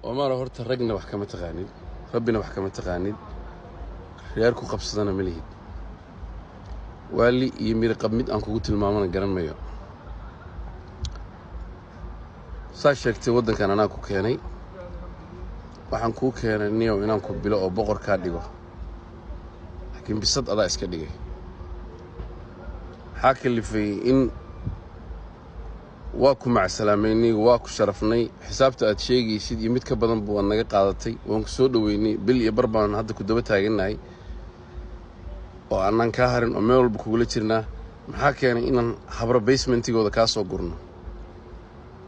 وما هرت رجنا وحكمة تغانيد ربنا وحكمة تغانيد رياركو قبصدنا مليهد واللي يمير قبميد أنكو قلت المامانا قرن ميو ساشكتي ودن كان أناكو كياني waxaan ku keenay niyow inaan ku bilo oo boqor ka dhigo laakiin bisad adaa iska dhigay waxa kalifay in waa ku macsalaamaynay waa ku sharafnay xisaabta aad sheegaysid iyo mid ka badan buu naga qaadatay waan ku soo dhaweynay bil iyo barbaan hadda ku daba taaganahay oo aanan ka harin oo meel walba kugula jirnaa maxaa keenay inaan habro basementigooda ka soo gurno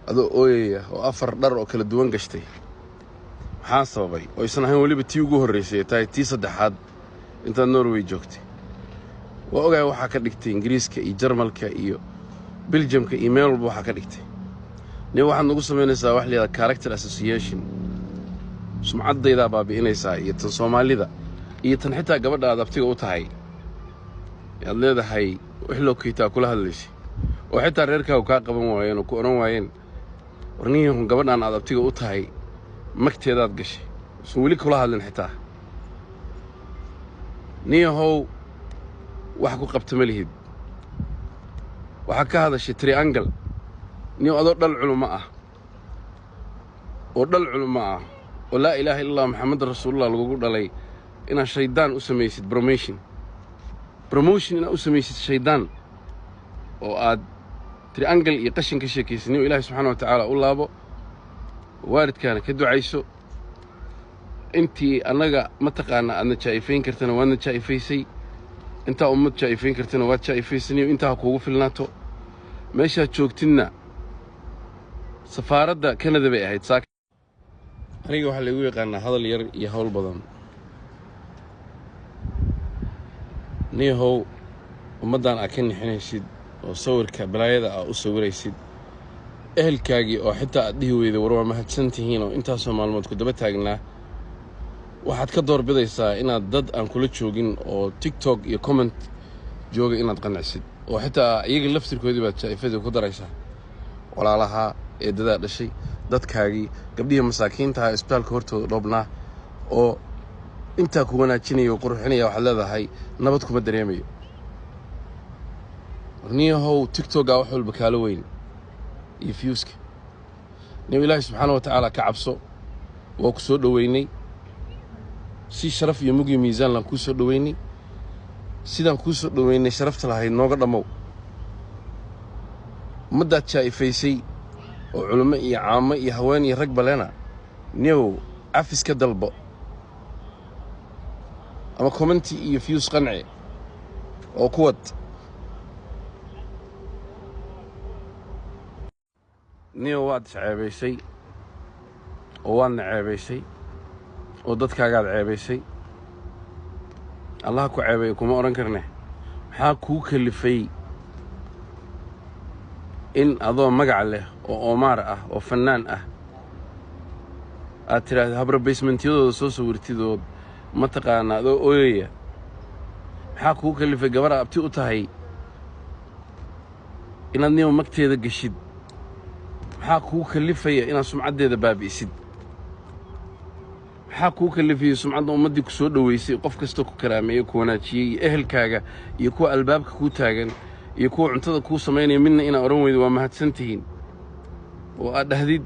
adoo ooyaya oo afar dhar oo kala duwan gashtay maxaa sababay oo isna ahayn waliba tii ugu horeysay tahay tii saddexaad inta Norway joogtay waa ogaay waxa ka dhigtay Ingiriiska iyo Jarmalka iyo Belgiumka iyo meel walba waxa ka dhigtay nin waxaad nagu sameynaysaa wax leeyahay character association sumcaddayda baabi'inaysaa iyo tan Soomaalida iyo tan xitaa gabadha aad abtiga u tahay yaad leedahay wax loo kaytaa kula hadlaysay oo xitaa reerkaagu ka qaban waayeen oo ku oran waayeen warniyahan gabadhan aad abtiga u tahay magteedaad gashay soo wali kula hadlin xitaa niyahow wax ku qabta malihid waxa ka hadashay triangle niyo adoo dhal culimo ah oo la ilaaha illa allah muhammad rasuulullah lagu dhalay ina shaydaan u sameeysid promotion ina u sameeysid shaydaan oo aad triangle iyo qashin ka sheekaysid niyo ilaahay subhanahu wa ta'ala u laabo waalidkaana ka ducayso intii anaga ma taqaana aadna jaaifeyn kartana waadna jaaifeysay inta ummad jaaifeyn kartana waad jaaifeysaniyo intaa kuugu filnaato meeshaad joogtidna safaaradda Canada bay ahayd aniga waxaa lagu yaqaanaa hadal yar iyo hawl badan niyahow ummaddan aad ka nixinaysid oo sawirka balaayada ah u sawiraysid ehelkaagii oo xitaa aad dhihi weyday war waa mahadsantihiin oo intaasoo maalmood ku daba taagnaa waxaad ka doorbidaysaa inaad dad aan kula joogin oo TikTok iyo comment jooga inaad qanacsid oo xitaa iyaga laftirkoodii baad jaaifada ku daraysaa walaalaha eedadaa dhashay dadkaagii gabdhihi masaakiinta ah isbitaalka hortooda dhoobnaa oo intaa ku wanaajinaya oo qurxinaya waxaad leedahay nabad kuma dareemayo warniyahow TikTok wax walba kaala weyn iyo fiyuuska niyo ilaahay subxaanahu wa ta'ala ka cabso waa ku soo dhaweynay si sharaf iyo mug iyo miisaan lan ku soo dhaweynay sidaan ku soo dhaweynay sharafta lahayd nooga dhamow ummaddaad jaa'ifaysay oo culimo iyo caamo iyo haween iyo rag baleena niyow cafis ka dalbo ama commenti iyo fiyuus qanci oo kuwad niyo waad ceebaysay oo waadna ceebaysay oo dadkaagaad ceebaysay allah ku ceebay kuma oran karne maxaa kuu kalifay in adoo magac leh oo Omar ah oo fanaan ah aad tiraahdo habra basementyadooda soo sawirtidood ma taqaana adoo ooyaya maxaa kuu kalifay gabar abti u tahay inaad niyo magteeda gashid maxaa kuu kalifaya inaad sumcaddeeda baabi'isid maxaa kuu kalifaya sumcadda ummaddii ku soo dhaweysay qof kasta ku karaameeyo ku wanaajiyey ehelkaaga iyo kuwa albaabka kuu taagan iyo kuwa cuntada kuu samaynaya midna inaa oran weydo waa mahadsantihiin oo aad dhahdid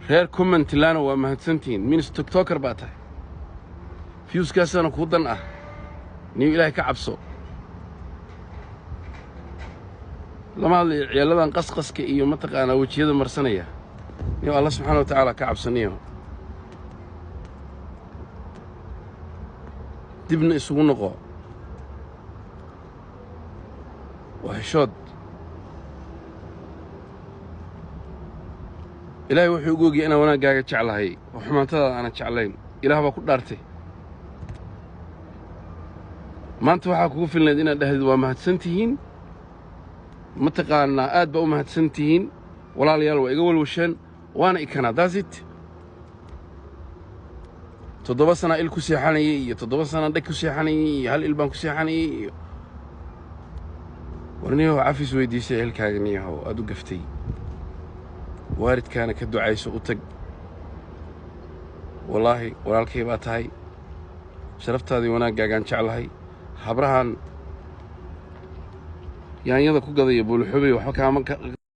reer commentlaana waa mahadsantihiin minis tiktoker baa tahay fiyuuskaasana kuu dan ah niyo ilaahay ka cabso lama hadlay ciyaaladan qasqaska iyo ma taqaana wajiyada marsanaya niyo Allah subhanahu wa ta'ala ka cabsaniyo dibna isugu noqo وحشود إلهي وحي وقوقي أنا وانا قاقة جعلهاي وحمانتها أنا جعلين إله با كل دارتي ما أنت waxaa kugu filnayd inaad dhahid waa mahadsantihiin ma taqaanaa aad ba u mahadsantihiin walaalayaal waa iga walwasheen waana ikana that's it 7 sano il ku seexanayay iyo 7 sano dhag ku seexanayay iyo hal il baan ku seexanayay iyo warniyo cafis weydiisay ilkaaga niyahow aad u gaftay waalidkaana ka ducayso u tag wallaahi walaalkay baa tahay sharaftaadii wanaaggaagaan jeclahay habrahan yaanyada ku gadaya buulxubay waxba kaama